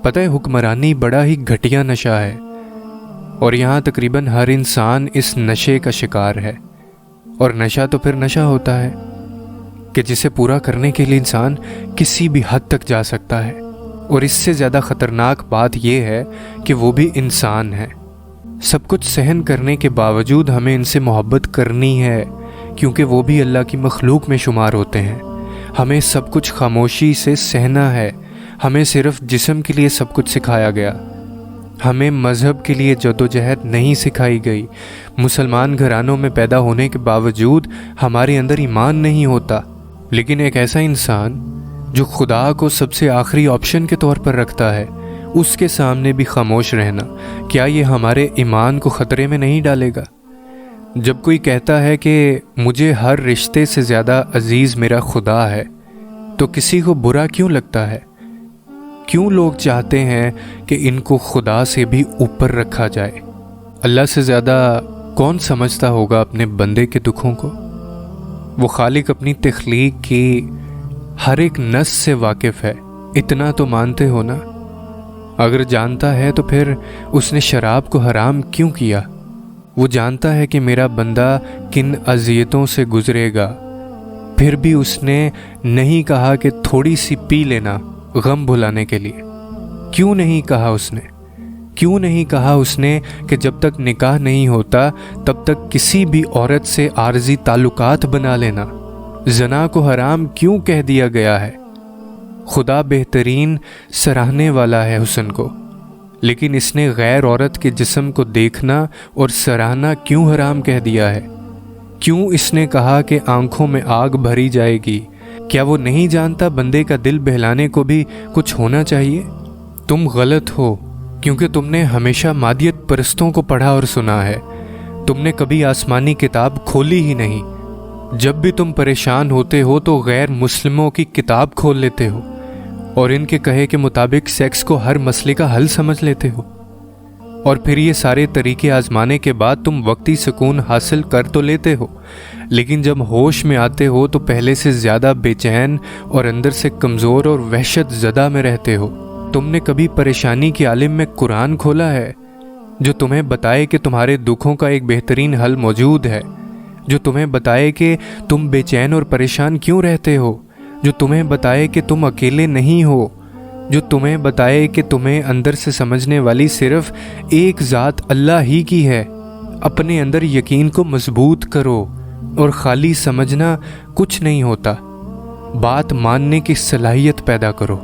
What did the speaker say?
پتہ ہے حکمرانی بڑا ہی گھٹیا نشہ ہے، اور یہاں تقریباً ہر انسان اس نشے کا شکار ہے۔ اور نشہ تو پھر نشہ ہوتا ہے کہ جسے پورا کرنے کے لیے انسان کسی بھی حد تک جا سکتا ہے، اور اس سے زیادہ خطرناک بات یہ ہے کہ وہ بھی انسان ہے۔ سب کچھ سہن کرنے کے باوجود ہمیں ان سے محبت کرنی ہے، کیونکہ وہ بھی اللہ کی مخلوق میں شمار ہوتے ہیں۔ ہمیں سب کچھ خاموشی سے سہنا ہے۔ ہمیں صرف جسم کے لیے سب کچھ سکھایا گیا، ہمیں مذہب کے لیے جدوجہد نہیں سکھائی گئی۔ مسلمان گھرانوں میں پیدا ہونے کے باوجود ہمارے اندر ایمان نہیں ہوتا، لیکن ایک ایسا انسان جو خدا کو سب سے آخری آپشن کے طور پر رکھتا ہے، اس کے سامنے بھی خاموش رہنا، کیا یہ ہمارے ایمان کو خطرے میں نہیں ڈالے گا؟ جب کوئی کہتا ہے کہ مجھے ہر رشتے سے زیادہ عزیز میرا خدا ہے، تو کسی کو برا کیوں لگتا ہے؟ کیوں لوگ چاہتے ہیں کہ ان کو خدا سے بھی اوپر رکھا جائے؟ اللہ سے زیادہ کون سمجھتا ہوگا اپنے بندے کے دکھوں کو؟ وہ خالق اپنی تخلیق کی ہر ایک نس سے واقف ہے، اتنا تو مانتے ہو نا؟ اگر جانتا ہے تو پھر اس نے شراب کو حرام کیوں کیا؟ وہ جانتا ہے کہ میرا بندہ کن اذیتوں سے گزرے گا، پھر بھی اس نے نہیں کہا کہ تھوڑی سی پی لینا غم بھلانے کے لیے۔ کیوں نہیں کہا اس نے؟ کیوں نہیں کہا اس نے کہ جب تک نکاح نہیں ہوتا تب تک کسی بھی عورت سے عارضی تعلقات بنا لینا؟ زنا کو حرام کیوں کہہ دیا گیا ہے؟ خدا بہترین سراہنے والا ہے حسن کو، لیکن اس نے غیر عورت کے جسم کو دیکھنا اور سراہنا کیوں حرام کہہ دیا ہے؟ کیوں اس نے کہا کہ آنکھوں میں آگ بھری جائے گی؟ کیا وہ نہیں جانتا بندے کا دل بہلانے کو بھی کچھ ہونا چاہیے؟ تم غلط ہو، کیونکہ تم نے ہمیشہ مادیت پرستوں کو پڑھا اور سنا ہے، تم نے کبھی آسمانی کتاب کھولی ہی نہیں۔ جب بھی تم پریشان ہوتے ہو تو غیر مسلموں کی کتاب کھول لیتے ہو، اور ان کے کہے کے مطابق سیکس کو ہر مسئلے کا حل سمجھ لیتے ہو، اور پھر یہ سارے طریقے آزمانے کے بعد تم وقتی سکون حاصل کر تو لیتے ہو، لیکن جب ہوش میں آتے ہو تو پہلے سے زیادہ بے چین اور اندر سے کمزور اور وحشت زدہ میں رہتے ہو۔ تم نے کبھی پریشانی کے عالم میں قرآن کھولا ہے جو تمہیں بتائے کہ تمہارے دکھوں کا ایک بہترین حل موجود ہے، جو تمہیں بتائے کہ تم بے چین اور پریشان کیوں رہتے ہو، جو تمہیں بتائے کہ تم اکیلے نہیں ہو، جو تمہیں بتائے کہ تمہیں اندر سے سمجھنے والی صرف ایک ذات اللہ ہی کی ہے؟ اپنے اندر یقین کو مضبوط کرو، اور خالی سمجھنا کچھ نہیں ہوتا، بات ماننے کی صلاحیت پیدا کرو۔